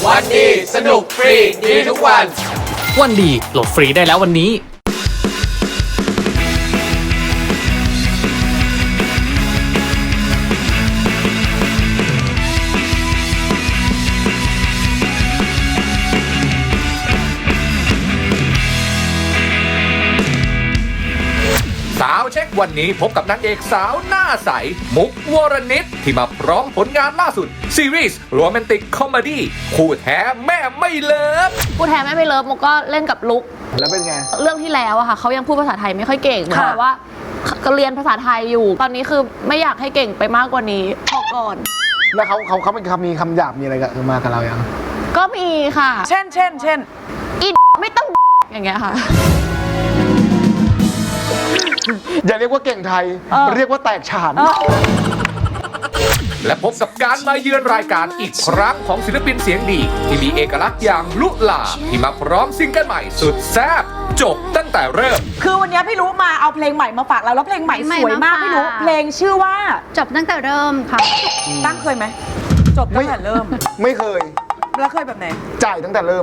วันดีสนุกฟรีดีทุกวันวันดีโหลดฟรีได้แล้ววันนี้สาวเช็ควันนี้พบกับนางเอกสาวหน้าใสมุกวรณิตที่มาพร้อมผลงานล่าสุดซีรีส์โรแมนติกคอมเมดี้คู่แท้แม่ไม่เลิฟคู่แท้แม่ไม่เลิฟมุกก็เล่นกับลุกแล้วเป็นไงเรื่องที่แล้วอะค่ะเขายังพูดภาษาไทยไม่ค่อยเก่งเพราะว่าก็เรียนภาษาไทยอยู่ตอนนี้คือไม่อยากให้เก่งไปมากกว่านี้พอก่อนแล้วเขาเป็นมีคำหยาบมีอะไรกันมากับเรายังก็มีค่ะเช่นอีไม่ต้องอย่างเงี้ยค่ะอย่าเรียกว่าเก่งไทยเรียกว่าแตกฉานและพบกับการมาเยือนรายการอีกครั้งของศิลปินเสียงดีที่มีเอกลักษณ์อย่างลุลาที่มาพร้อมซิงเกิลใหม่สุดแซ่บจบตั้งแต่เริ่มคือวันนี้พี่รู้มาเอาเพลงใหม่มาฝากเราแล้วเพลงใหม่สวยมากพี่รู้เพลงชื่อว่าจบตั้งแต่เริ่มค่ะตั้งเคยไหมจบตั้งแต่เริ่มไม่เคยแล้วเคยแบบไหนจ่ายตั้งแต่เริ่ม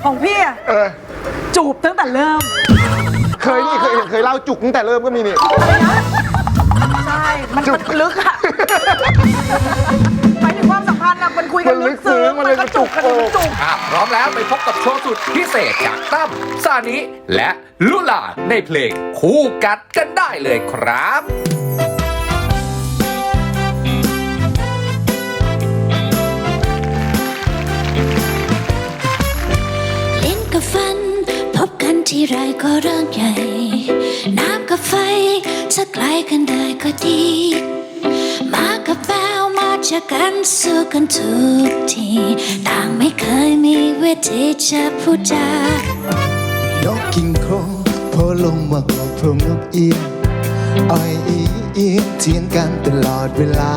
ของพี่อะจูบตั้งแต่เริ่มเคยเล่าจุกตั้งแต่เริ่มก็มีนี่ใช่มันลึกอะไปถึงความสัมพันธ์อะมันคุยกันลึกซึ้งมันก็จุกกันจุกพร้อมแล้วไปพบกับโชว์สุดพิเศษจากตั้มซานิและลุลาในเพลงคู่กัดกันได้เลยครับพบกันที่ไรก็เรื่องใหญ่น้ำกับไฟถ้าใกล้กันได้ก็ดีมากับแววมาจากกันสู้กันทุกทีต่างไม่เคยมีวิธีจะพูดจานกกินโครงพอลงมาขอพรมนกเอียงอ้อยอีเถียงกันตลอดเวลา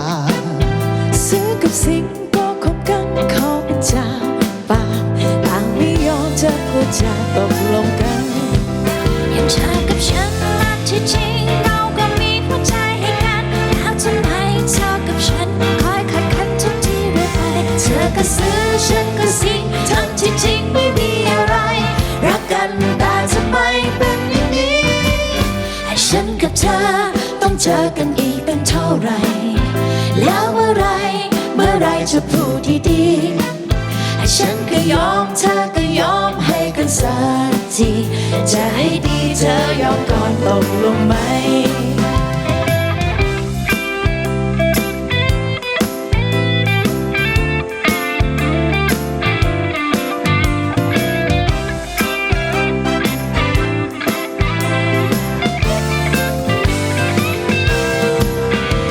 ซื้อกับสิงก็คบกันเขาเป็นเจ้าป่าต่างไม่ยอมจะพูดจาตกลงกันอย่างเธอกับฉันและที่จริงเราก็มีหัวใจให้กันแล้วทำไมเธอกับฉันคอยขัดขันทุกทีเรื่อยไปเธอก็ซื้อฉันก็สิงทั้งที่จริงไม่มีอะไรรักกันแต่ทำไมเป็นอย่างนี้ให้ฉันกับเธอต้องเจอกันอีกเป็นเท่าไรแล้วเมื่อไรจะพูดดีๆให้ฉันก็ยอมเธอก็ยอมให้กันสักทีจะให้ดีเธอยอมก่อนตกลงไหม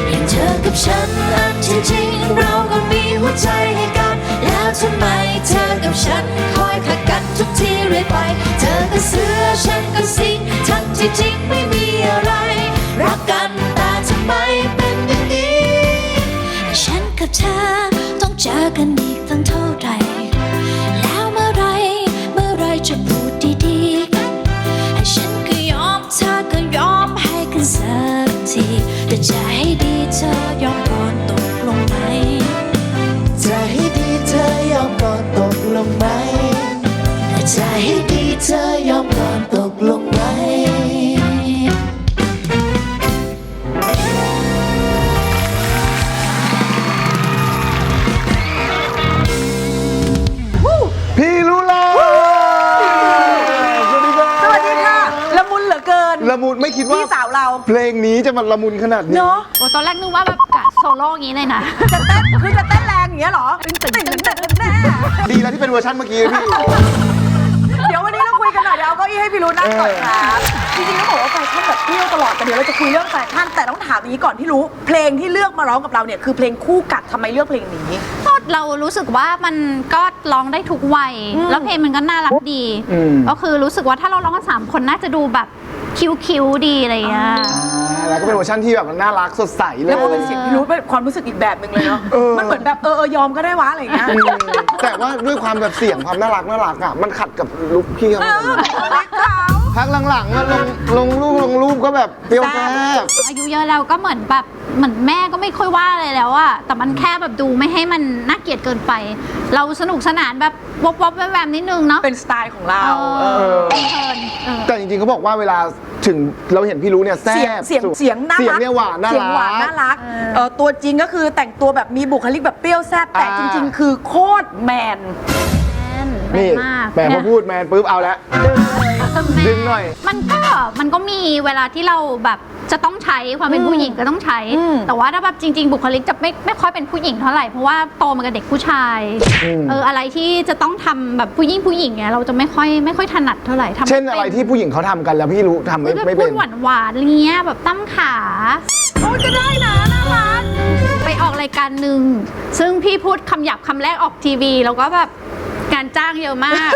อย่างเธอกับฉันอันที่จริงเราก็มีหัวใจให้กันแล้วทำไมเธอกับฉันคอยขัดกันทุกทีเรื่อยไปเธอก็เสือฉันก็สิงทั้งที่จริงไม่มีอะไรรักกันแต่ทำไมเป็นอย่างนี้ฉันกับเธอต้องเจอกันอีกตั้งเท่าไหร่แล้วเมื่อไรจะพูดดีๆให้ฉันก็ยอมเธอก็ยอมให้กันสักทีแต่จะให้ดีเธอยอมก่อนตกลงไหมจะให้ดีเธอยอมก่อนตกลงไหมจะให้ดีเธอยอมก่อนตกลงไหมพี่ลุลาสวัสดีครับสวัสดีค่ะละมุนเหลือเกินละมุนไม่คิดว่าพี่สาวเราเพลงนี้จะมาละมุนขนาดนี้เนาะตอนแรกนึกว่าแบบกะโซโล่อย่างนี้เลยนะจะเต้นแรงอย่างเงี้ยเหรอตึงแน่ดีแล้วที่เป็นเวอร์ชันเมื่อกี้พี่เดี๋ยววันนี้เราคุยกันหน่อยเดี๋ยวเอาเก้าอี้ให้พี่รู้นั่งก่อนครับจริงๆต้องบอกว่าแฟชั่นแบบเที่ยวตลอดแต่เดี๋ยวเราจะคุยเรื่องแฟชั่นแต่ต้องถามอย่างนี้ก่อนพี่รู้เพลงที่เลือกมาร้องกับเราเนี่ยคือเพลงคู่กัดทำไมเลือกเพลงนี้เรารู้สึกว่ามันก็ร้องได้ทุกวัยแล้วเพลงมันก็น่ารักดีก็คือรู้สึกว่าถ้าเราร้องกัน3 คนน่าจะดูแบบคิ้วดีอะไรอย่างเงี้ยแล้วก็เป็นเวอร์ชันที่แบบน่ารักสดใสเลยแล้วพอเป็นเสียงพี่รู้เป็นความรู้สึกอีกแบบหนึ่งเลยเนาะมันเหมือนแบบยอมก็ได้วะอะไรอย่างเงี้ยแต่ว่าด้วยความแบบเสียงความน่ารักอ่ะมันขัดกับลุคพี่เขา พักหลังๆอะลงรูปก็แบบเปรี้ยวแซ่บ อายุเยอะแล้วก็เหมือนแบบเหมือนแม่ก็ไม่ค่อยว่าอะไรแล้วอะแต่มันแค่แบบดูไม่ให้มันน่าเกลียดเกินไป เราสนุกสนานแบบวบๆแวมๆนิดนึงเนาะ เป็นสไตล์ของเรา เพลินๆ แต่จริงๆเขาบอกว่าเวลาถึงเราเห็นพี่รู้เนี่ยแซ่บ เสียงน่ารัก เสียงเนี่ยหวานน่า เสียงหวาน รั น่าก รักตัวจริงก็คือแต่งตัวแบบมีบุคลิกแบบเปรี้ยวแซ่บแต่จริง ๆ คือโคตรแมน นี่ มาก แหมพอพูดแมนปุ๊บเอาแล้ว ดึงหน่อย มันก็มีเวลาที่เราแบบจะต้องใช้ความเป็นผู้หญิงก็ต้องใช้ แต่ว่าถ้าแบบจริง ๆ บุคลิกจะไม่ค่อยเป็นผู้หญิงเท่าไหร่เพราะว่าโตมากับเด็กผู้ชายอะไรที่จะต้องทำแบบผู้หญิงเนี่ยเราจะไม่ค่อยถนัดเท่าไหร่ทำ เช่นอะไรที่ผู้หญิงเขาทำกันแล้วพี่รู้ทำไม่ พู เป็ ด น หวานๆเงี้ยแบบตั้มขาโอ้จะได้นะน่ารักไปออกรายการหนึ่งซึ่งพี่พูดคำหยาบคำแรกออกทีวีแล้วก็แบบงานจ้างเยอะมาก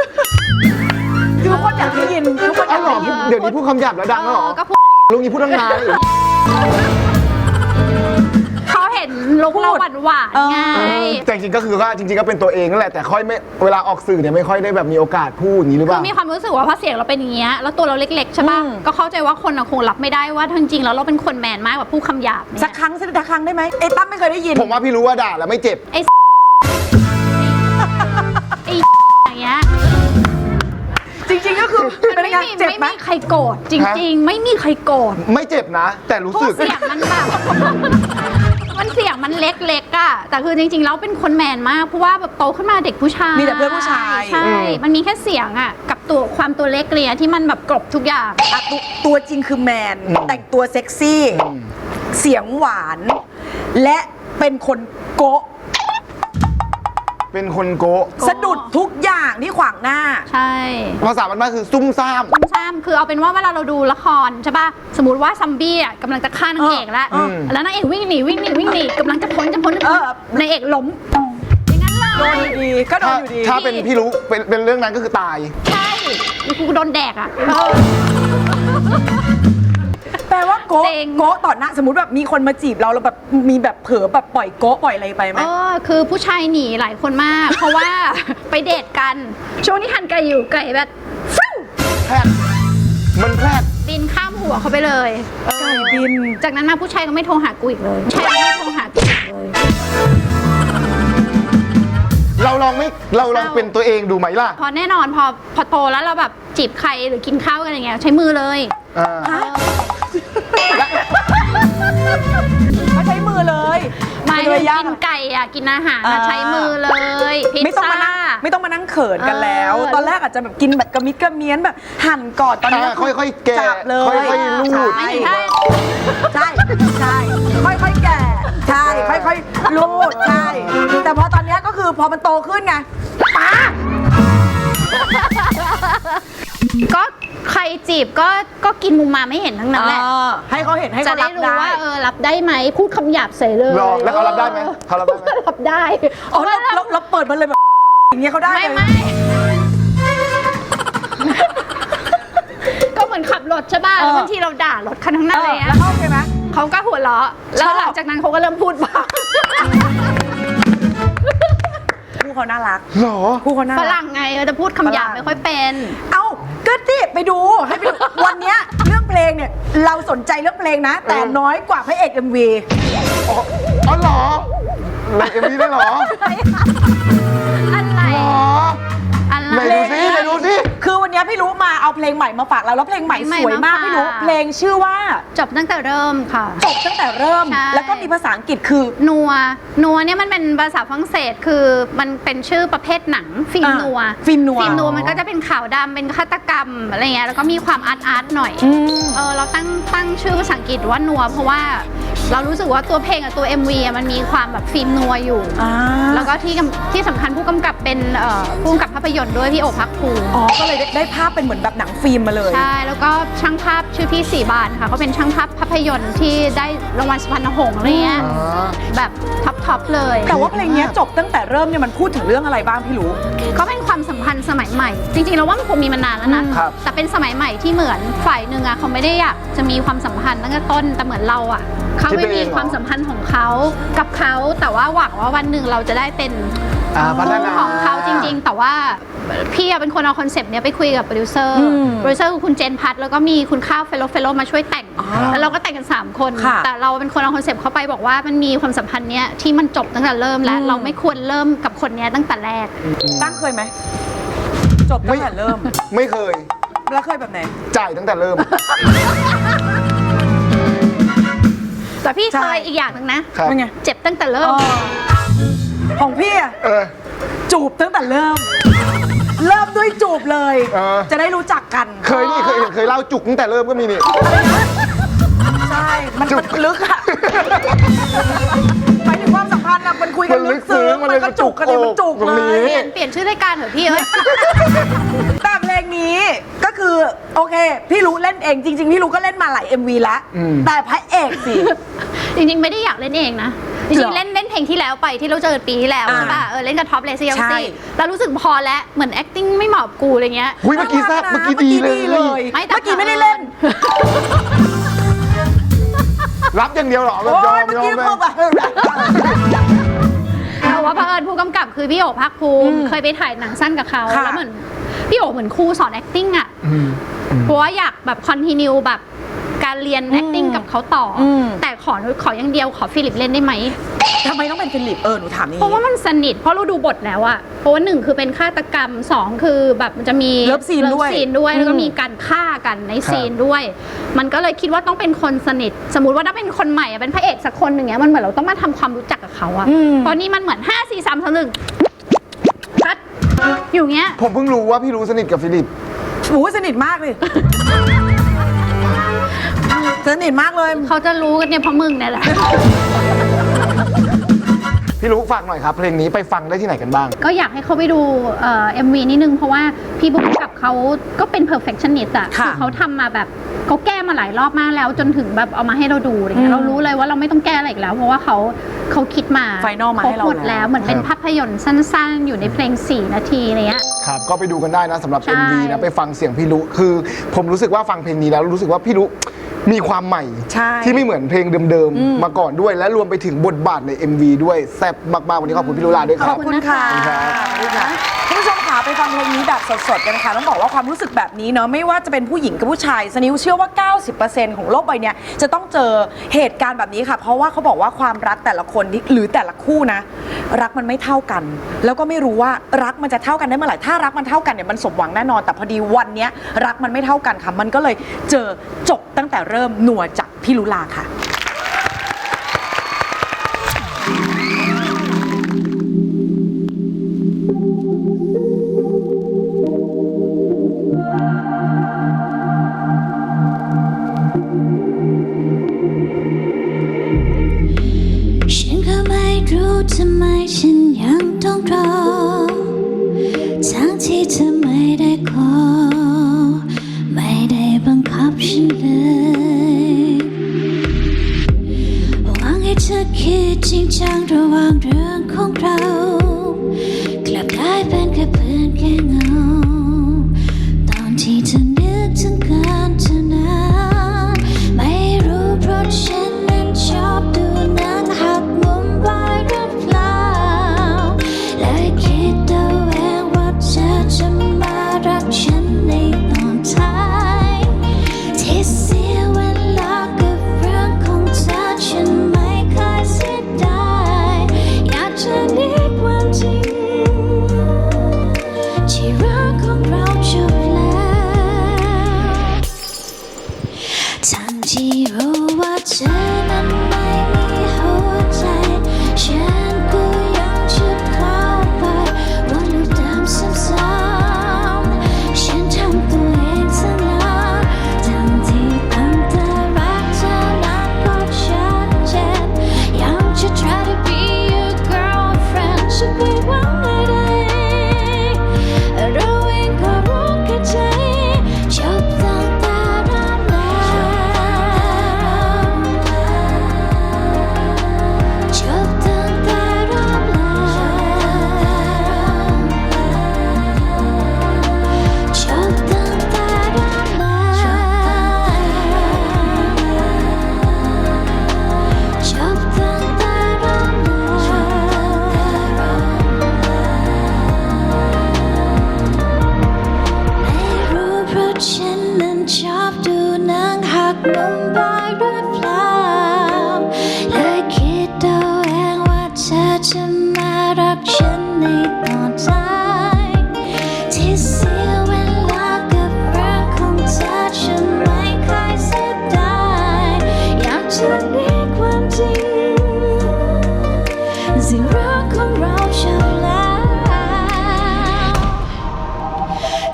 ทุกคนอยากได้ยินทุกคนอ อ้าวย าก เหรอ ได้ยิน เดี๋ยวนี้พูดคำหยาบแล้วดังแล้วเหรอ ก็พูด ลุงนี้พูดตั้งนานแล้ว เขาเห็นลุกเราหวานๆไง แต่จริงๆก็คือว่าจริงๆก็เป็นตัวเองนั่นแหละแต่ค่อยไม่เวลาออกสื่อเนี่ยไม่ค่อยได้แบบมีโอกาสพูดอย่างนี้หรือเป คือ ล่า มีความรู้สึกว่าเพราะเสียงเราเป็นอย่างเงี้ยแล้วตัวเราเล็กๆใช่ป่ะก็เข้าใจว่าคนคงรับไม่ได้ว่าจริงๆแล้วเราเป็นคนแมนมากแบบพูดคำหยาบเนี่ย สักครั้งได้ไหมเอ้ตั้มไม่เคยได้ยิน ผมว่าพี่รู้ว่าด่าแล้วไม่เจ็บ ไอ้อย่างเงี้ย จริงๆก็คือเป็นไงเจ็บไหม ไม่มีใครโกรธจริง ๆ ไม่มีใครโกรธ ไม่เจ็บนะ แต่รู้ เพราะ สึก เสียงมันแบบมันเสียงมันเล็กๆอ่ะแต่คือจริงๆแล้วเป็นคนแมนมากเพราะว่าแบบโตขึ้นมาเด็กผู้ชาย มีแต่เพื่อนผู้ชาย ใช่มันมีแค่เสียงอ่ะกับตัวเล็กเลยที่มันแบบกลบทุกอย่าง ตัวจริงคือแมนแต่งตัวเซ็กซี่เสียงหวาน และเป็นคนโกะ เป็นคนโกะ สะดุดทุกอย่างที่ขวางหน้า ใช่ ภาษามันคือซุ่มซ่าม ซ้ำคือเอาเป็นว่าเวลาเราดูละครใช่ป่ะสมมติว่าซัมบี้อ่ะกำลังจะฆ่านางเอกแล้วแล้วนางเอกวิ่งหนีกำลังจะพ้นนางเอกล้มอย่างนั้นเลย โดนอยู่ดีก็โดนอยู่ดี ถ้าเป็นพี่รู้เป็นเรื่องนั้นก็คือตาย ใช่กูโดนแดกอ่ะ แปลว่าโกะ เจ๋ง โกะต่อหน้าสมมติแบบมีคนมาจีบเราแล้วแบบมีแบบเผลอแบบปล่อยโกะปล่อยอะไรไปไหม คือผู้ชายหนีหลายคนมาก เพราะว่าไปเดทกัน ช่วงที่หั่นไก่อยู่ไก่แบบฟิว แพทย์มันแพทย์ บินข้ามหัวเขาไปเลย ไก่บิน จากนั้นมาผู้ชายก็ไม่โทรหากูอีกเลยผู้ชายไม่โทรหากูอีกเลย เราลองเป็นตัวเองดูไหมล่ะ พอแน่นอนพอโตแล้วเราแบบจีบใครหรือกินข้าวกันอย่างเงี้ยใช้มือเลย เขาใช้มือเลย ไม่ เลย กินไก่อ่ะกินอาหารอะใช้มือเลยพิซ ไม่ต้อง ซ่า มานั่งเขินกันแล้ว ตอนแรกอาจจะแบบกินแบบกระมิดกระเมี้ยนแบบหั่นก่อนตอนนี้ ค่อยๆแกะ จับเลย ค่อยๆลูด ใช่ ใช่ ใช่ค่อยๆแก่ใช่ค่อยๆลูดใช่แต่พอตอนเนี้ยก็คือพอมันโตขึ้นไงป๊า ก็ใครจีบก็กินมุมมาไม่เห็นทั้งนั้นแหละ ให้เขาเห็นให้ จะ เขา ได้ รับ รู้ ได้ ว่ารับได้ไหมพูดคำหยาบใส่เลย รอแล้วเขารับได้ไหมเขารับได้ไหม รับได้ อ๋อเราเปิดมันเลยแบบอย่างเงี้ยเขาได้ ไม่ เลย ไม่ก็เหมือนขับรถใช่ป่ะแล้วบางทีเราด่ารถคันข้างหน้าอะไร แล้วเขาโอเคไหม เขาก็หัวเราะแล้ว ชอบ หลังจากนั้นเขาก็เริ่มพูดบ้าง คู่เขาน่ารัก หรอ คู่เขาน่า ฝ รั รั่ ก งไงจะพูดคำหยาบไม่ค่อยเป็น เอ้าก็ที่ไปดูให้ไปดูวันเนี้ยเรื่องเพลงเนี่ยเราสนใจเรื่องเพลงนะ แต่น้อยกว่าพระเอก MV อ๋อเหรอในเอ็มวีได้เหรอ อะไร อ๋อ อะไร ไหนดูสิ คือวันเนี้ยพี่รู้มาเอาเพลงใหม่มาฝากเราแล้วเพลงใหม่สวยมากพี่รู้เพลงชื่อว่า จบตั้งแต่เริ่มค่ะ จบตั้งแต่เริ่ม ใช่ แล้วก็มีภาษาอังกฤษคือ นัวเนี่ยมันเป็นภาษาฝรั่งเศสคือมันเป็นชื่อประเภทหนังฟิล์มนัว ฟิล์มนัว มันก็จะเป็นขาวดำเป็นฆาตกรรมอะไรเงี้ยแล้วก็มีความอาร์ตหน่อยเราตั้งชื่อภาษาอังกฤษว่านัวเพราะว่าเรารู้สึกว่าตัวเพลงกับตัว MV อะมันมีความแบบฟิล์มนัวอยู่แล้วก็ที่สำคัญผู้กำกับเป็นผู้กำกับภาพยนตร์ด้วยพี่โอภักภูมิ อ๋อก็เลยได้ภาพเป็นเหมือนแบบหนังฟิล์มมาเลย ใช่แล้วก็ช่างภาพชื่อพี่สีบานค่ะเขาเป็นช่างภาพภาพยนตร์ที่ได้รางวัลสุพรรณหงส์อะไรเงี้ยแบบท็อปเลย แต่ว่าเพลงเนี้ยจบตั้งแต่เริ่มเนี่ยมันพูดถึงเรื่องอะไรบ้างพี่รู้ ก็เป็นความสัมพันธ์สมัยใหม่ จริงๆเราว่ามันคงมีมานานแล้วนะแต่เป็นสมัยใหม่ที่เหมือนฝ่ายหนึ่งอะเขาไม่ได้อยากจะมีความสัมพันธ์ตั้งแต่ต้นแต่เหมือนเราอะเขาไม่มีความสัมพันธ์ของเขากับเขาแต่ว่าหวังว่าวันหนึ่งเราจะได้เป็น พัฒนา ของเขาจ จริงๆแต่ว่าพี่เป็นคนเอาคอนเซปต์เนี้ยไปคุยกับโปรดิวเซอร์คือคุณเจนพัทแล้วก็มีคุณข้าวเฟลโลมาช่วยแต่งแล้วเราก็แต่งกัน3คนแต่เราเป็นคนเอาคอนเซปต์เข้าไปบอกว่ามันมีความสัมพันธ์เนี้ยที่มันจบตั้งแต่เริ่มและเราไม่ควรเริ่มกับคนเนี้ยตั้งแต่แรก ตั้งเคยไหมจบตั้งแต่เริ่ม ไม่เคย แล้วเคยแบบไหน จ่ายตั้งแต่เริ่ม แต่พี่ ใช่ เคยอีกอย่างหนึ่งนะครับ เป็นไง เจ็บตั้งแต่เริ่ม ของพี่อะ เออ จูบตั้งแต่เริ่มด้วยจูบเลย จะได้รู้จักกัน เคยเล่าจุกตั้งแต่เริ่มก็มีนี่ ใช่ มันลึกอะหมายถึงความสัมพันธ์อะมันคุยกันลึกซึ้งมันก็จุกกันเลยมันจุกเลย เปลี่ยนชื่อรายการเถอะพี่เอ้ย แต่เพลงนี้ก็คือโอเค พี่รู้เล่นเองจริง ๆ พี่รู้ก็เล่นมาหลาย MV แล้วแต่พระเอกสิ จริงๆไม่ได้อยากเล่นเองนะจริงๆเล่นเพลงที่แล้วไปที่เราเจอปีที่แล้วใช่ป่ะเล่นกับท็อปเลซี่ ใช่ แล้วรู้สึกพอแล้วเหมือน acting ไม่เหมาะกับกูอะไรเงี้ย หุ้ยเมื่อกี้แซ่บเมื่อกี้ดีเลย ไม่แต่ เมื่อกี้ไม่ได้เล่น รับอย่างเดียวเหรอแบบ โอ้ ยอย ม เมื่อย อ กี้ มเลย เข้าไป แต่ว่าเผอิญผู้กำกับคือพี่โอ๋ภาคภูมิเคยไปถ่ายหนังสั้นกับเขา ค่ะ แล้วเหมือนพี่โอ๋เหมือนครูสอน acting อ่ะเพราะว่าอยากแบบ continue แบบการเรียน acting กับเขาต่ออแต่ขออย่างเดียวขอฟิลิปเล่นได้ไหม ทำไมต้องเป็นฟิลิปหนูถามนี่ เพราะว่ามันสนิทเพราะเราดูบทแล้วอะเพราะว่า1คือเป็นฆาตกรรม2คือแบบมันจะมี เลิฟซีนด้วย แล้วก็มีการฆ่ากันในซีนด้วย มันก็เลยคิดว่าต้องเป็นคนสนิท สมมุติว่าถ้าเป็นคนใหม่อะเป็นพระเอกสักคนหนึ่งเนี้ยมันเหมือนเราต้องมาทำความรู้จักกับเขาอะเพราะนี่มันเหมือน5 4 3 2 1คัดอยู่เงี้ย ผมเพิ่งรู้ว่าพี่รู้สนิทกับฟิลิป หนูสนิทมากเลยสนิทมากเลย เขาจะรู้กันเนี่ยเพราะมึงเนี่ยแหละ พี่รู้ฝากหน่อยครับเพลงนี้ไปฟังได้ที่ไหนกันบ้าง ก็อยากให้เขาไปดูMV นิดนึงเพราะว่าพี่บุ๊กกับเขาก็เป็น perfectionist อะ ค่ะ คือเขาทำมาแบบเขาแก้มาหลายรอบมากแล้วจนถึงแบบเอามาให้เราดูอะไรเงี้ยเรารู้เลยว่าเราไม่ต้องแก้อะไรอีกแล้ว เพราะว่าเขาคิดมา Final มาให้เรา ครบหมดแล้วเหมือนเป็น ครับ ภาพยนตร์สั้นๆ อยู่ในเพลง 4 นาทีอะไรเงี้ย ครับก็ไปดูกันได้นะสำหรับ ใช่ MV นะไปฟังเสียงพี่รู้คือผมรู้สึกว่าฟังเพลงนี้แล้วรู้สึกว่าพี่รู้มีความใหม่ ใช่ ที่ไม่เหมือนเพลงเดิมๆมาก่อนด้วย และรวมไปถึงบทบาทใน MV ด้วยแซ่บมากๆวันนี้ขอบคุณพี่รู้ลาด้วยค ข รั อบ บคุณค่ะ ขอบคุณครับ ขอบคุณค่ะคุณผู้ชมค่ะไปฟังเพลงนี้แบบสดๆกันค่ะต้องบอกว่าความรู้สึกแบบนี้เนาะไม่ว่าจะเป็นผู้หญิงกับผู้ชายสนิวเชื่อว่า 90% ของโลกใบเนี้ยจะต้องเจอเหตุการณ์แบบนี้ค่ะ เพราะว่าเขาบอกว่าความรักแต่ละคนหรือแต่ละคู่นะ รักมันไม่เท่ากัน แล้วก็ไม่รู้ว่ารักมันจะเท่ากันได้เมื่อไหร่ถ้ารักมันเท่ากันเนี่ยมันสมหวังแน่นอน แต่พอดีวันเนี้ยรักมันไม่เท่ากันค่ะมันก็เลยเจอจบตั้งแต่เริ่มหนัวจากพี่ลุลาค่ะ ฉันก็ไม่รู้ทำไมฉันยังต้องรอทั้งที่เธอไม่ได้ขอไม่ได้บังคับฉันเลยหวังให้เธอคิดจริงจังระหว่างเรื่องของเรากลับกลายเป็นแค่เพื่อนแค่เงาตอนที่เธอนึกถึงกันเท่านั้นไม่รู้เพราะฉันนั้นชอบดูหนังหักมุมไว้หรือเปล่าและคิดเอาเองว่าเธอจะมารักฉันในตอนท้ายที่เสียเวลากับเรื่องของเธอฉันไม่เคยเสียดายอยากจะหนีไป รักฉันในตอนท้ายที่เสียเวลากับเรื่องของเธอฉันไม่ค่อยเสียดายอยากจะเรียกความจริงสิ่งรักของเราจบแล้ว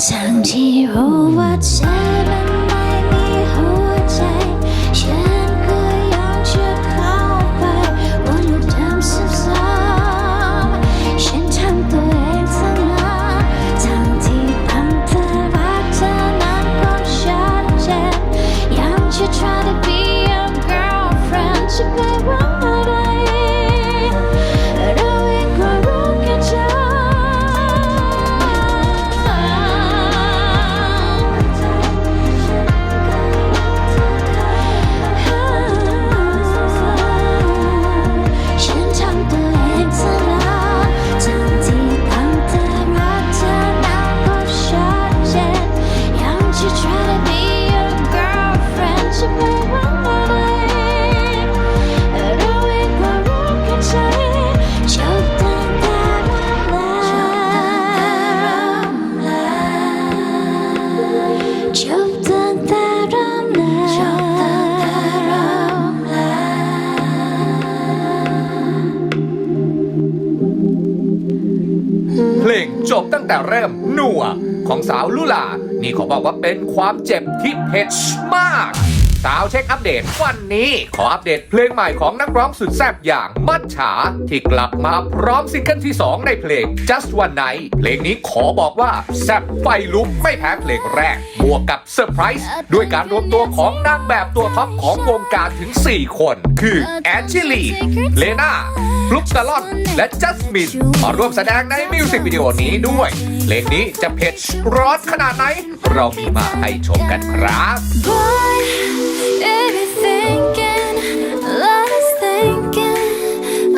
ทั้งที่รู้ว่าเธอนั้นไม่มีหัวใจฉันก็ยังจะเข้าไปวนลูปเดิมซ้ำๆฉันทำตัวเองซะนะทั้งที่ตั้งแต่รักเธอนั้นก็ชัดเจนยังจะ try to be your girlfriend จะไปหวังอะไรเราเองก็รู้แค่ใจฉันทำตัวเองซะแล้วทั้งที่ตั้งแต่รักเธอนั้นก็ชัดเจนยังจะ try to be your girlfriend จะไปหวังอะไรเราเองก็รู้แค่ใจจบตั้งแต่เริ่มแล้วจบตั้งแต่เริ่มแล้วเพลงจบตั้งแต่เริ่มหนัวของสาวลุลา นี่ขอบอกว่าเป็นความเจ็บที่เผ็ดมาก สาวเช็คอัปเดตวันนี้ขออัปเดตเพลงใหม่ของนักร้องสุดแซ่บอย่างมัจฉาที่กลับมาพร้อมซิงเกิลที่ 2 ในเพลง Just One Night เพลงนี้ขอบอกว่าแซ่บไฟลุกไม่แพ้เพลงแรก บวกกับเซอร์ไพรส์ด้วยการรวมตัวของนางแบบตัวท็อปของวงการถึง 4 คน คือแอนชิลีเลน่าฟลุกตะลอนและจัสมินมาร่วมแสดงในมิวสิกวิดีโอนี้ด้วยเพลงนี้จะเผ็ดร้อนขนาดไหน เรามีมาให้ชมกันครับ Boy, it be thinking, a lot is thinking,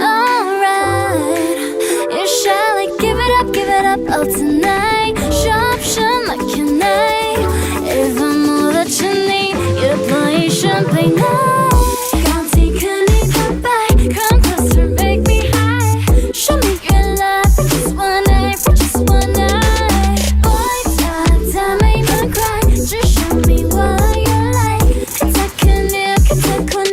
alright. You shall like give it up, oh tonight. Option like your night. If I'm all that you need, you play champagne now. Can't take any goodbye, come closer, make me high. Show me your love for just one night, for just one night. Boy, time make me cry, just show me what you like. It's like a new, it's like a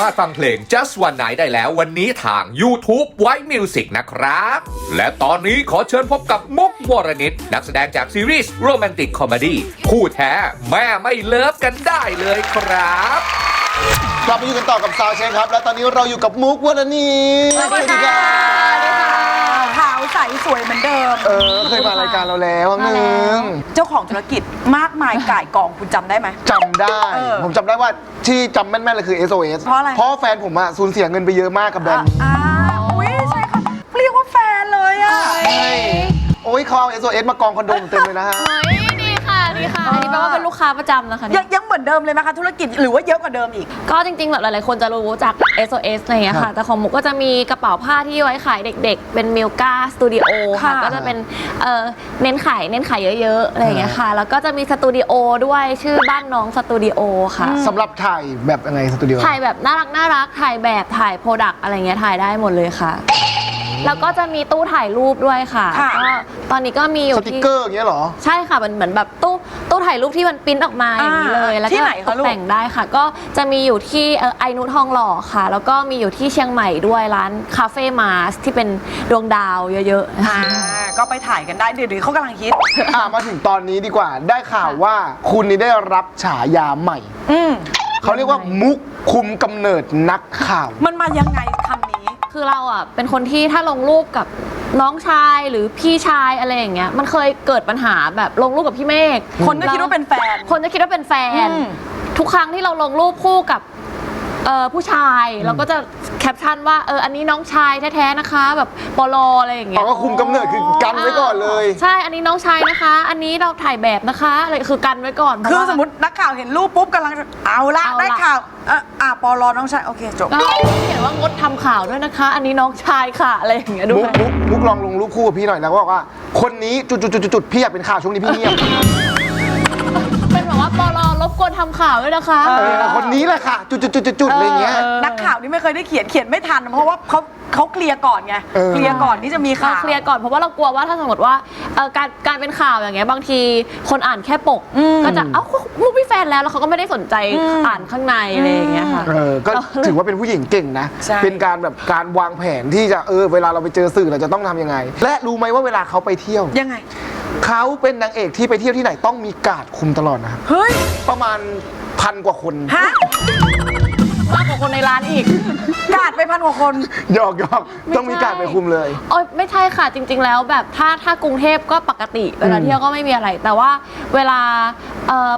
ารถฟังเพลง Just One Night ได้แล้ววันนี้ทาง YouTube White Music นะครับ และตอนนี้ขอเชิญพบกับมุกวรณิตนักแสดงจากซีรีส์ Romantic Comedy คู่แท้แม่ไม่เลิฟกันได้เลยครับ กลับมาอยู่กันต่อกับซาวเช็คครับ และตอนนี้เราอยู่กับมุกวรณี สวัสดีค่ะขาวใสสวยเหมือนเดิม เคยมารายการเราแล้วครั้งหนึ่ง เจ้าของธุรกิจมากมายก่ายกองคุณจำได้ไหม จำได้ ผมจำได้ว่าที่จำแม่นๆเลยคือ SOS เพราะอะไร เพราะแฟนผมอะสูญเสียเงินไปเยอะมากกับแบรนด์ อุ้ยใช่ค่ะเรียกว่าแฟนเลยอ่ะ โอ้ยเขาเอา SOS มากองคอนโดผมเต็มเลยนะฮะ ดีค่ะดีค่ะ อันนี้แปลว่าเป็นลูกค้าประจำนะคะเนี่ย ยังเหมือนเดิมเลยไหมคะธุรกิจหรือว่าเยอะกว่าเดิมอีก ก็จริงๆแบบหลายๆคนจะรู้จาก SOS อะไรอย่างเงี้ยค่ะ แต่ของมุกก็จะมีกระเป๋าผ้าที่ไว้ขายเด็กๆ เป็นมิลกาสตูดิโอค่ะ ค่ะ ก็จะเป็นเน้นขายเยอะๆอะไรอย่างเงี้ยค่ะ แล้วก็จะมีสตูดิโอด้วยชื่อบ้านน้องสตูดิโอค่ะ สำหรับถ่ายแบบยังไงสตูดิโอ ถ่ายแบบน่ารักถ่ายแบบถ่ายโปรดักต์อะไรเงี้ยถ่ายได้หมดเลยค่ะ แล้วก็จะมีตู้ถ่ายรูปด้วยค่ะ ค่ะ ก็ตอนนี้ก็มีอยู่ สติก ที่ เกอร์อย่างเงี้ยเหรอ ใช่ค่ะมันเหมือนแบบตู้ถ่ายรูปที่มันปริ้นออกมาอย่างนี้เลยแล้ว ที่ ก็ ไหน ต คะ ก ลูก แต่งได้ค่ะ ก็จะมีอยู่ที่ไอนุทองหล่อค่ะ แล้วก็มีอยู่ที่เชียงใหม่ด้วยร้านคาเฟ่มาสที่เป็นดวงดาวเยอะๆ ก็ไปถ่ายกันได้เดี๋ยวเขากำลังฮิต มาถึงตอนนี้ดีกว่า ได้ข่าวว่าคุณนี่ได้รับฉายาใหม่ เขาเรียกว่ามุกคุมกำเนิดนักข่าว มันมายังไงคำนี้ คือเราอ่ะเป็นคนที่ถ้าลงรูปกับน้องชายหรือพี่ชายอะไรอย่างเงี้ยมันเคยเกิดปัญหาแบบลงรูปกับพี่เมฆ คนก็คิดว่าเป็นแฟน คนจะคิดว่าเป็นแฟน อืม ทุกครั้งที่เราลงรูปคู่กับผู้ชายเราก็จะแคปชั่นว่าอันนี้น้องชายแท้ๆนะคะแบบปลออะไรอย่างเงี้ อ๋ ย อก็คุมกำเนิดคือกันไว้ก่อนเลย ใช่อันนี้น้องชายนะคะ อันนี้เราถ่ายแบบนะคะอะไรคือกันไว้ก่อนเพ คือ ราะว่า สมมตินักข่าวเห็นรูปปุ๊บกำลังจะเอาละ เอาละ ได้ข่าวปอลอน้องชายโอเคจบ ก็เขียนว่างดทำข่าวด้วยนะคะ อันนี้น้องชายค่ะอะไรอย่างเงี้ยด้ มุ ว ก ย มุกลองลงรูปคู่กับพี่หน่อยแล้วก็บอกว่า คนนี้จุดๆๆๆพี่อยากเป็นข่าวช่วงนี้พี่เงียบ เป็นแบบว่าปลรบกวนทำข่าวด้วยนะคะ คนนี้แหละค่ะจุดๆๆๆอะไรอย่างเงี้ย นักข่าวนี่ไม่เคยได้เขียนไม่ทัน เพราะว่าเขาเคลียร์ก่อนไง เคลียร์ก่อนที่จะมีข่าว เคลียร์ก่อนเพราะว่าเรากลัวว่าถ้าสมมติว่าการเป็นข่าวอย่างเงี้ยบางทีคนอ่านแค่ปกก็จะมุกมีแฟนแล้วเขาก็ไม่ได้สนใจอ่านข้างในอะไรอย่างเงี้ยค่ะ ก็ถือว่าเป็นผู้หญิงเก่งนะ ใช่ เป็นการแบบการวางแผนที่จะเวลาเราไปเจอสื่อเราจะต้องทำยังไง และรู้ไหมว่าเวลาเขาไปเที่ยว ยังไง เขาเป็นนางเอกที่ไปเที่ยวที่ไหนต้องมีการ์ดคุมตลอดนะครับ เฮ้ย ประมาณ1,000 กว่าคน ฮะ มากกว่าคนในร้านอีก กาดไป1,000 กว่าคน หยอกต้องมีการ์ดไปคุมเลย โอ๊ยไม่ใช่ค่ะจริง ๆ แล้วแบบถ้ากรุงเทพก็ปกติเวลาเที่ยวก็ไม่มีอะไร แต่ว่าเวลา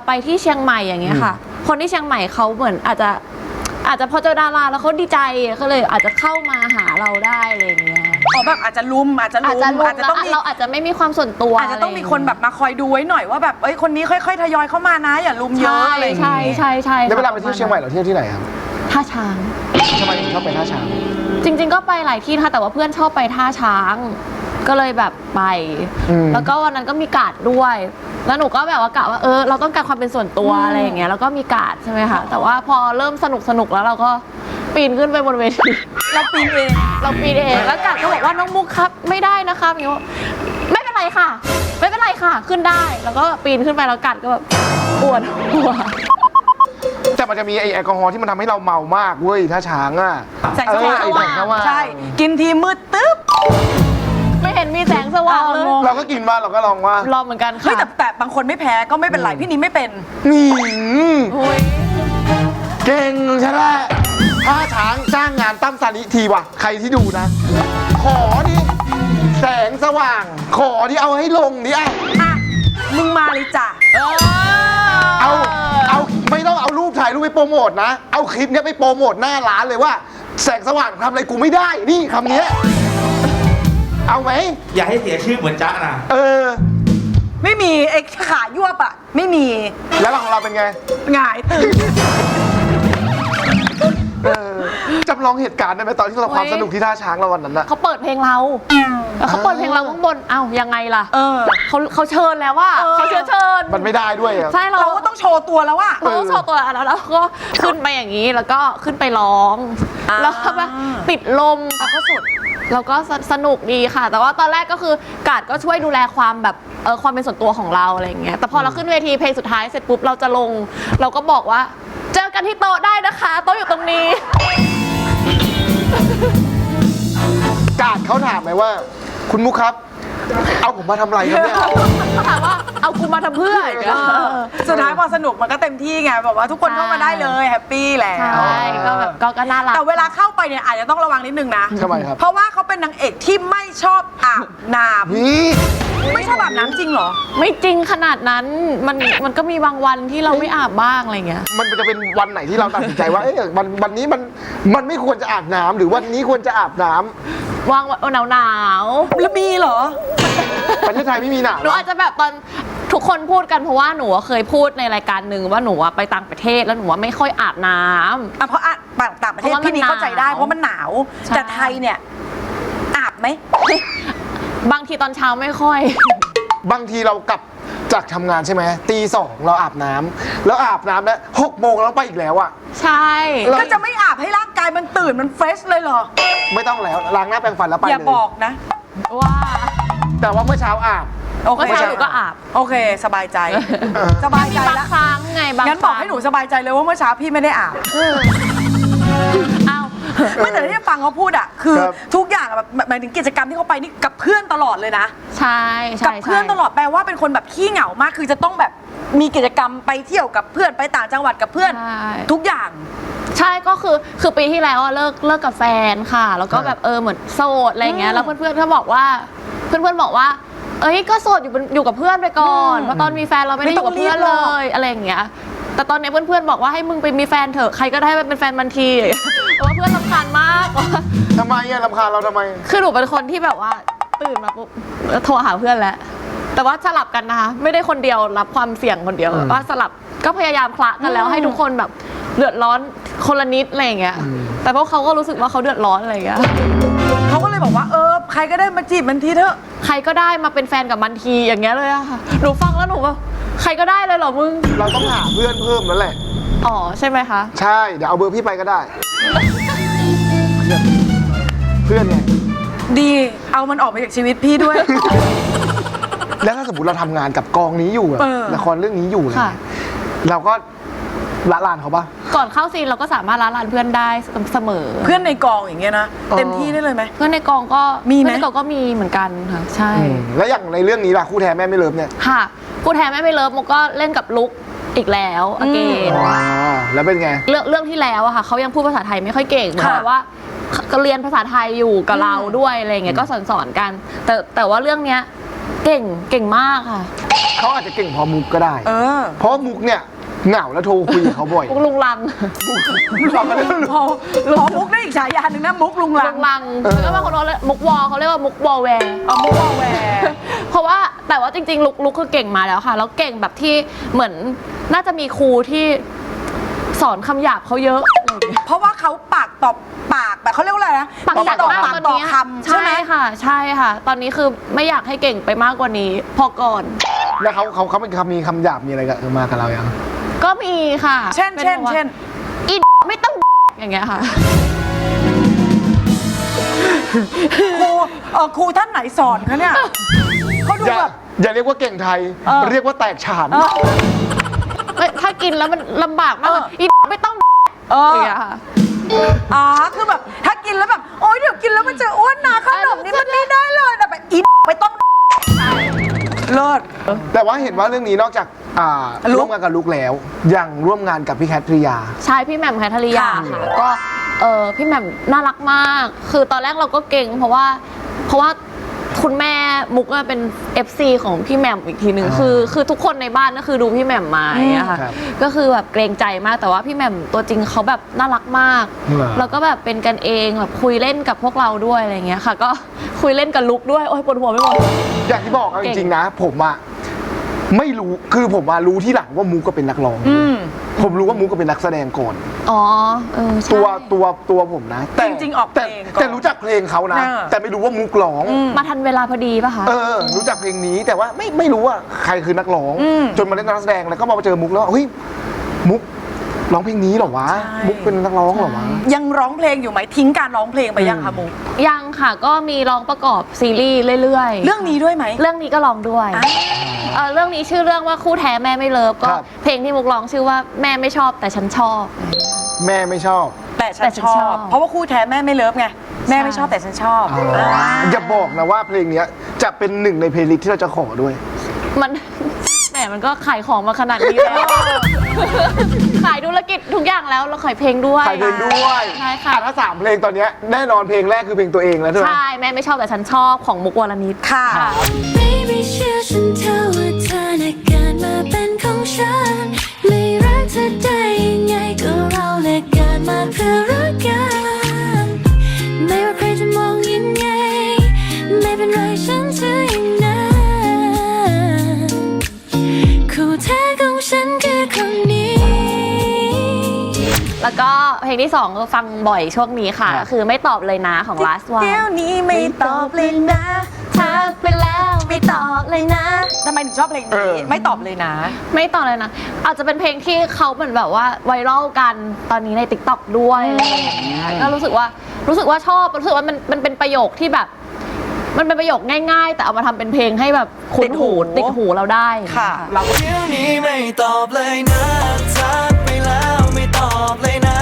ไปที่เชียงใหม่อย่างเงี้ยค่ะ คนที่เชียงใหม่เขาเหมือนอาจจะพอเจอดาราแล้วเขาดีใจก็เลยอาจจะเข้ามาหาเราได้อะไรอย่างเงี้ย แบบอาจจะลุมอาจจะ อาจจะ ต้องมี เราอาจจะไม่มีความส่วนตัว อาจจะต้องมีคนแบบมาคอยดูไว้หน่อยว่าแบบคนนี้ค่อยๆทยอยเข้ามานะอย่าลุมเยอะอะไรอย่าง ใช่ งี้ ใช่ แล้วเวลาไปเที่ยวเชียงใหม่เราเที่ยวที่ไหนครับ ท่าช้าง ทำไมถึงชอบไปท่าช้าง จริง ๆ ก็ไปหลายที่นะคะแต่ว่าเพื่อนชอบไปท่าช้าง ก็เลยแบบไป แล้วก็วันนั้นก็มีการ์ดด้วย แล้วหนูก็แบบว่ากะว่าเราต้องการความเป็นส่วนตัวอะไรอย่างเงี้ยแล้วก็มีการ์ดใช่ไหมคะแต่ว่าพอเริ่มสนุกแล้วเราก็ปีนขึ้นไปบนเวที เราปีนเอง เราปีนเองแล้วการ์ดก็บอกว่าน้องมุกครับไม่ได้นะคะมิวไม่เป็นไรค่ะ ไม่เป็นไรค่ะขึ้นได้แล้วก็ปีนขึ้นไปแล้วการ์ดก็แบบปวดหัว แต่มันจะมีไอ้แอลกอฮอล์ที่มันทำให้เราเมามากเว้ยท่าช้างอ่ะ แสงสว่าง ไอ้แสงสว่าง ใช่ กินทีมืดตึ๊บ ไม่เห็นมีแสงสว่างเลย เราก็กินมาเราก็ลองว่า รอเหมือนกัน เฮ้ย ค่ะ แต่บางคนไม่แพ้ก็ไม่เป็นไรพี่นี้ไม่เป็น นี่ โอ้ย เก่งใช่ไหมท่าช้างจ้างงานตั้มซานิทีว่ะใครที่ดูนะ ขอดิแสงสว่าง ขอที่เอาให้ลงดิอ่ะ อ่ะ มึงมาเลยจ้ะ เอาไม่ต้องเอารูปถ่ายรูปไปโปรโมทนะ เอาคลิปเนี้ยไปโปรโมทหน้าร้านเลยว่า แสงสว่างทำอะไรกูไม่ได้ นี่คำเนี้ยเอาไหม อย่าให้เสียชื่อเหมือนจ๊ะนะ ไม่มีไอ้ขายวบอ่ะ ไม่มี แล้วของเราเป็นไง หงายตึง จำลองเหตุการณ์ได้ไหมตอนที่เราความสนุกที่ท่าช้างเราวันนั้นอะ เขาเปิดเพลงเราแล้วเขาเปิดเพลงเราข้างบนเอ้ายังไงล่ะเขาเชิญแล้วว่าเขาเชิญ มันไม่ได้ด้วยอะ ใช่เรา เราก็ต้องโชว์ตัวแล้วอ่ะ เราต้องโชว์ตัวแล้วเราก็ขึ้นไปอย่างนี้แล้วก็ขึ้นไปร้องแล้วก็แบบติดลม ก็สุด เราก็สนุกดีค่ะ แต่ว่าตอนแรกก็คือกาดก็ช่วยดูแลความแบบความเป็นส่วนตัวของเราอะไรอย่างเงี้ยแต่พอเราขึ้นเวทีเพลงสุดท้ายเสร็จปุ๊บเราจะลง เราก็บอกว่าเจอกันที่โต๊ะได้นะคะโต๊ะอยู่ตรงนี้ กาดเขาถามไหมว่า คุณมุกครับ เอาผมมาทำอะไรครับเนี่ย ถามว่าเอากูมาทำเพื่ออีกเหรอ สุดท้ายพอสนุกมันก็เต็มที่ไงแบบว่าทุกคนเข้ามาได้เลยแฮปปี้แหละ ใช่ก็แบบก็น่ารัก แต่เวลาเข้าไปเนี่ยอาจจะต้องระวังนิดนึงนะ ทำไมครับ เพราะว่าเขาเป็นนางเอกที่ไม่ชอบอาบน้ นี่ ำไม่ชอบอาบน้ำจริงเหรอ ไม่จริงขนาดนั้นมันก็มีบางวันที่เราไม่อาบบ้างอะไรเงี้ย มันจะเป็นวันไหนที่เราตัดสินใจว่า เอ๊ะวันนี้มันไม่ควรจะอาบน้ำหรือวันนี้ควรจะอาบน้ำ วางวันหนาว แล้วมีเหรอ ประเทศไทยไม่มีหนาว หนูอาจจะแบบตอนทุกคนพูดกันเพราะว่าหนูเคยพูดในรายการหนึ่งว่าหนูไปต่างประเทศแล้วหนูไม่ค่อยอาบน้ำ อ่ะเพราะต่างประเทศ เพราะว่ามัน พี่นี่เข้าใจได้ หนาว เพราะมันหนาว ใช่ แต่ไทยเนี่ยอาบไหม บางทีตอนเช้าไม่ค่อย บางทีเรากลับจากทำงานใช่ไหมตี 2เราอาบน้ำแล้วอาบน้ำแล้ว6 โมงเราไปอีกแล้วอ่ะ ใช่ แล้ว ก็จะไม่อาบให้ร่างกายมันตื่นมันเฟรชเลยเหรอ ไม่ต้องแล้วล้างหน้าแปรงฟันแล้วไป อย่า เลย บอกนะ ว่า แต่ว่าเมื่อเช้าอาบ โอเค เมื่อเช้าหนูก็อาบ โอเค สบายใจ สบายใจ บาง แล้ว ครั้งไงบาง งั้นบอกให้หนูสบายใจเลยว่าเมื่อเช้าพี่ไม่ได้อาบ อ้าว ไม่แต่ที่ฟังเขาพูดอ่ะคือ ครับ ทุกอย่างอะแบบหมายถึงกิจกรรมที่เขาไปนี่กับเพื่อนตลอดเลยนะ ใช่ใช่ กับเพื่อนตลอดแปลว่าเป็นคนแบบขี้เหงามากคือจะต้องแบบมีกิจกรรมไปเที่ยวกับเพื่อนไปต่างจังหวัดกับเพื่อน ใช่ ทุกอย่าง ใช่ก็คือปีที่แล้วอะเลิกกับแฟนค่ะ แล้วก็แบบเหมือนโสดอะไรเงี้ยแล้วเพื่อนๆก็บอกว่าเพื่อนๆบอกว่า เอ้ยก็โสดอยู่กับเพื่อนไปก่อนเพราะตอนมีแฟนเราไม่ได้อยู่กับเพื่อนเลยอะไรอย่างเงี้ยแต่ตอนนี้เพื่อนๆบอกว่าให้มึงไปมีแฟนเถอะใครก็ได้เป็นแฟนมันทีเพราะว่าเพื่อนรำคาญมากว่า ทำไมอะรำคาญเราทำไม คือหนูเป็นคนที่แบบว่าตื่นมาปุ๊บโทรหาเพื่อนแล้วแต่ว่าสลับกันนะคะไม่ได้คนเดียวรับความเสี่ยงคนเดียวว่าสลับก็พยายามคละกันแล้วให้ทุกคนแบบเดือดร้อนคนละนิดอะไรอย่างเงี้ยแต่พวกเขาก็รู้สึกว่าเขาเดือดร้อนอะไรอย่างเงี้ย เขาก็เลยบอกว่าใครก็ได้มาจีบมันทีเถอะ ใครก็ได้มาเป็นแฟนกับมันทีอย่างเงี้ยเลยอะค่ะหนูฟังแล้วหนูแบบใครก็ได้เลยเหรอมึง เราต้องหาเพื่อนเพิ่มแล้วแหละ อ๋อใช่ไหมคะ ใช่เดี๋ยวเอาเบอร์พี่ไปก็ได้ เพื่อนไง ดีเอามันออกไปจากชีวิตพี่ด้วย แล้วถ้าสมมติเราทำงานกับกองนี้อยู่อะ เออ ละครเรื่องนี้อยู่เลย ค่ะ เราก็ละลานเขาปะ ก่อนเข้าซีนเราก็สามารถละลานเพื่อนได้เสมอ เพื่อนในกองอย่างเงี้ยนะ อ๋อ เต็มที่ได้เลยไหม เพื่อนในกองก็ มีไหม เพื่อนในกองก็มีเหมือนกันค่ะใช่ แล้วอย่างในเรื่องนี้ล่ะคู่แท้แม่ไม่เลิฟเนี่ย ค่ะผู้แทนแม่ไม่เลิฟมุกก็เล่นกับลุกอีกแล้วอเกน อ๋อแล้วเป็นไง เรื่องที่แล้วอะค่ะเขายังพูดภาษาไทยไม่ค่อยเก่งเหมือน ค่ะ กับว่าก็เรียนภาษาไทยอยู่กับเราด้วยอะไรเงี้ยก็สอนกัน แต่ว่าเรื่องเนี้ยเก่งมากค่ะ เขาอาจจะเก่งพอมุกก็ได้ เออ เพราะมุกเนี่ยเหงาแล้วโทรคุยกับเขาบ่อย มุกลุงลัง เราก็เลย พอมุกได้อีกฉายาหนึ่งนะมุกลุงลั ลุ ง งลังแล้วก็บางคนเขาเรียกมุกวอลเขาเรียกว่ามุกวอลแวร์ มุกวอลแวร์ เพราะว่าแต่ว่าจริงๆลุกคือเก่งมาแล้วค่ะแล้วเก่งแบบที่เหมือนน่าจะมีครูที่สอนคำหยาบเขาเยอะอะไรอย่างเงี้ย เพราะว่าเขาปากต่อปากแบบเขาเรียกว่าอะไรนะ ปากหนัก ต่อ มาก ปาก ตอน ต่อ นี้ คำใช่ไหม ค่ะใช่ค่ะ ตอนนี้คือไม่อยากให้เก่งไปมากกว่านี้ พอก่อน แล้วเขาเป็นมีคำหยาบมีอะไรกับมากับเรายัง ก็มีค่ะ เช่น ป็แบบว่าอีไม่ต้องอย่างเงี้ยค่ะ ครูท่านไหนสอนคะเนี่ยเขาดู อย่า แบบ อย่าเรียกว่าเก่งไทย เรียกว่าแตกฉาน ถ้ากินแล้วมันลำบากมากเลยอีไม่ต้อง เออ อย่างเงี้ยค่ะ คือแบบถ้ากินแล้วแบบโอ๊ยเดี๋ยวกินแล้วมันจะอ้วนนะขนมนี้มันไม่ได้เลยแต่แบบไม่ต้องเลิศ แต่ว่าเห็นว่าเรื่องนี้นอกจากร่วมงานกับลุกแล้วยังร่วมงานกับพี่แคทริยา ใช่พี่แหม่มแคทริยาค่ะก็พี่แหม่มน่ารักมาก คือตอนแรกเราก็เก่งเพราะว่าคุณแม่มุกเป็น FC ของพี่แหม่มอีกทีหนึ่งคือทุกคนในบ้านก็คือดูพี่แหม่มมาอย่างเงี้ยค่ะ ครับ ก็คือแบบเกรงใจมากแต่ว่าพี่แหม่มตัวจริงเขาแบบน่ารักมาก เหรอ แล้วก็แบบเป็นกันเองแบบคุยเล่นกับพวกเราด้วยอะไรเงี้ยค่ะ ก็คุยเล่นกับลุกด้วยโอ๊ยปวดหัวไปหมด อย่างที่บอกเอาจ เก่ ริง ง ๆนะ ผมอะไม่รู้คือผมอะรู้ที่หลังว่ามุกก็เป็นนักร้องผมรู้ว่ามุกก็เป็นนักแสดงก่อน อ๋อใช่ ตัวผมนะแต่ จริงๆออกเพลงก่อน แต่รู้จักเพลงเขานะ แต่ไม่รู้ว่ามุกร้อง มาทันเวลาพอดีป่ะคะ รู้จักเพลงนี้แต่ว่าไม่รู้ว่าใครคือนักร้อง จนมาเล่นนักแสดงแล้วก็มาเจอมุกแล้วเฮ้ยมุกร้องเพลงนี้เหรอวะ ใช่ มุกเป็นนักร้องเหรอวะ ยังร้องเพลงอยู่ไหมทิ้งการร้องเพลงไปยังคะมุก ยังค่ะก็มีร้องประกอบซีรีส์เรื่อยๆ เรื่องนี้ด้วยไหม เรื่องนี้ก็ร้องด้วยเรื่องนี้ชื่อเรื่องว่าคู่แท้แม่ไม่เลิฟก็ ครับ เพลงที่มุกร้องชื่อว่าแม่ไม่ชอบแต่ฉันชอบ แม่ไม่ชอบ แต่ฉัน แต่ฉัน ช ช อ อ บบ เพราะว่าคู่แท้แม่ไม่เลิฟไง แม่ไม่ชอบแต่ฉันชอบ อย่าบอกนะว่าเพลงเนี้ยจะเป็นหนึ่งในเพลย์ลิสต์ที่เราจะขอด้วย มัน แหมมันก็ขายของมาขนาดนี้แล้ว ขายธุรกิจทุกอย่างแล้วเราขายเพลงด้วย ขายเพลงด้วย ใช่ค่ะ ถ้า3เพลงตอนเนี้ยแน่นอนเพลงแรกคือเพลงตัวเองแล้วใช่ไหม ใช่แม่ไม่ชอบแต่ฉันชอบของมุกวรณิต ค่ะ Baby เชื่อฉันเถอะว่าเธอน่ะเกิดมาเป็นของฉันไม่รักเธอได้ยังไงก็เราแหละเกิดมาเพื่อรักกันไม่ว่าใครจะมองยังไงไม่เป็นไรฉันจะอย่างนั้นคู่แท้ของฉันคือคนนี้ แล้วก็เพลงที่2ก็ฟังบ่อยช่วงนี้ค่ะก็คือไม่ตอบเลยนะของ last one เดี๋ยวนี้ไม่ตอบเลยนะทักไปแล้วไม่ตอบเลยนะทำไมถึงชอบเพลงนี้ไม่ตอบเลยนะ ไม่ตอบเลยนะ อาจจะเป็นเพลงที่เขาเหมือนแบบว่าไวรัลกันตอนนี้ใน TikTok ด้วยอะไรอย่างเงี้ยก็รู้สึกว่าชอบรู้สึกว่ามันเป็นประโยคที่แบบ มันเป็นประโยคง่ายๆ แต่เอามาทำเป็นเพลงให้แบบคุ้นหูติดหูเราได้ ค่ะ เรา เดี๋ยวนี้ไม่ตอบเลยนะทักไปแล้วไม่ตอบเลยนะ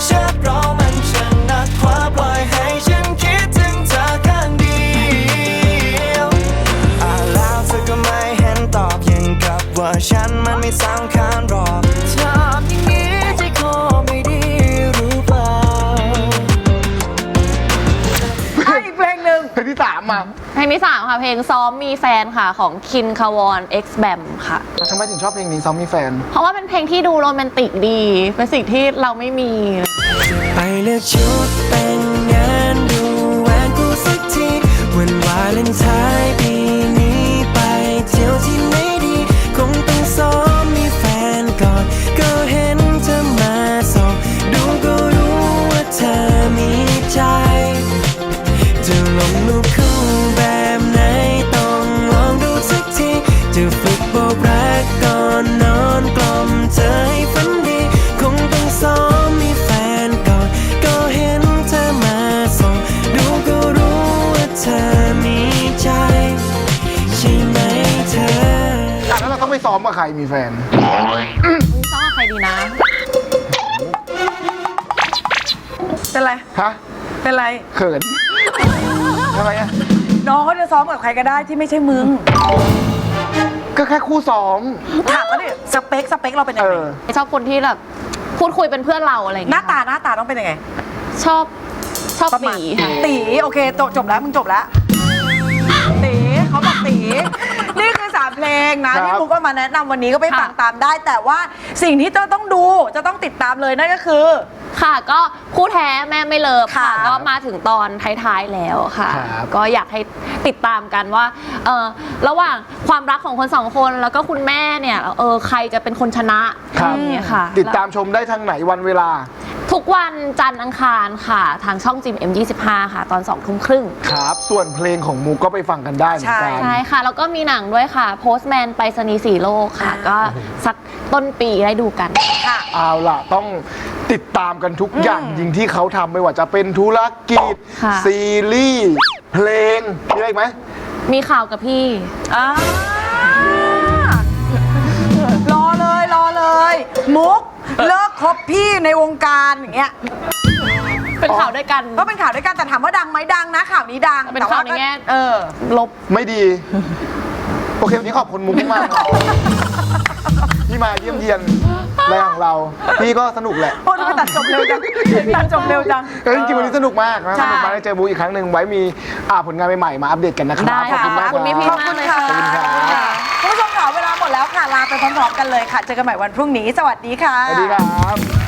แชทเรามันช่างนักกว่าปล่อยให้ฉันคิดถึงเธอข้างเดียวแล้วเธอก็ไม่เห็นตอบยังกับว่าฉันมันไม่สำคัญหรอกถามอย่างนี้ใจคอไม่ดีรู้เปล่า อีกเพลงหนึ่ง เพลงที่3มา เพลงที่3ค่ะเพลงซ้อมมีแฟนค่ะของคินคาวอน X Bam ค่ะ ทำไมถึงชอบเพลงนี้ซ้อมมีแฟน เพราะว่าเป็นเพลงที่ดูโรแมนติกดี เป็นสิ่งที่เราไม่มี ไปเลือกชุดแต่งงานดูแหวนกูสักทีวันวาเลนไทน์ปีนี้ไปเที่ยวที่ไหนดีคงต้องซ้อมมีแฟนก่อนก็เห็นเธอมาส่องดูก็รู้ว่าเธอมีใจจะลงรูปคู่แบบไหนต้องลองดูสักทีจะฝึกบอกรักก่อนนอนกล่อมเธอให้ฝันดีคงต้องซ้อมมีแฟนก่อนก็เห็นเธอมาส่องดูก็รู้ว่าเธอมีใจใช่ไหมเธอ แล้วเราต้องไปซ้อมกับใครมีแฟน ซ้อมกับใครดีนะ เป็นไร ฮะ เป็นไร เขินทำไมอะ น้องเขาจะซ้อมกับใครก็ได้ที่ไม่ใช่มึง ก็แค่คู่ซ้อม ถามว่าดิสเปคเราเป็นยังไง ชอบคนที่แบบพูดคุยเป็นเพื่อนเราอะไรอย่าง ห เงี้ น้าย ตาต้องเป็นยังไง ชอบ ประมาณ ตีค่ะ ตีโอเคจบแล้วมึงจบแล้วตีเขาบอกตีนี่คือ3เพลงนะครับ ที่มุกก็มาแนะนำวันนี้ก็ไปฟังตามได้ แต่ว่าสิ่งที่จะต้องดูจะต้องติดตามเลยนั่นก็คือ ค่ะก็คู่แท้แม่ไม่เลิฟค่ะ ค่ะ ก็มาถึงตอนท้ายๆแล้วค่ะ ครับ ก็อยากให้ติดตามกันว่าระหว่างความรักของคนสองคนแล้วก็คุณแม่เนี่ยใครจะเป็นคนชนะครับ อย่างเงี้ยค่ะ ติดตามชมได้ทางไหนวันเวลา ทุกวันจันทร์อังคารค่ะทางช่องจิม M25 ค่ะตอน 20:30 ครับ ส่วนเพลงของมูก็ไปฟังกันได้เหมือนกัน ใช่ค่ะ แล้วก็มีหนังด้วยค่ะ Postman ไปรษณีย์สีโลกค่ะ ก็สักต้นปีได้ดูกัน เอาล่ะ ต้องติดตามกันทุกอย่างยิงที่เขาทำไม่ว่าจะเป็นธุรกิจ ค่ะ ซีรีส์เพลง มีอะไรอีกไหม มีข่าวกับพี่ รอเลยมุกเลิกคบพี่ในวงการอย่างเงี้ย เป็นข่าวด้วยกัน ก็เป็นข่าวด้วยกันแต่ถามว่าดังไหมดังนะข่าวนี้ดัง เป็นข่าวในแง่ ลบ ไม่ดี โอเควันนี้ขอบคุณมุกมากๆที่มาเยี่ยมเยียนรายการของเรา พี่ก็สนุกแหละ โอ้ทำไมตัดจบเร็วจังตัดจบเร็วจัง จริงๆวันนี้สนุกมากนะ ใช่ สนุกมากได้เจอบูอีกครั้งหนึ่งไว้มีผลงานใหม่ๆมาอัปเดตกันนะครับ ได้ ขอบ ค่ะ คุณมาก ขอบคุณพี่ ขอบคุณค่ะ ขอบคุณครับ คุณผู้ชมค่ะเวลาหมดแล้วค่ะลาไปพร้อมๆกันเลยค่ะเจอกันใหม่วันพรุ่งนี้สวัสดีค่ะ สวัสดีครับ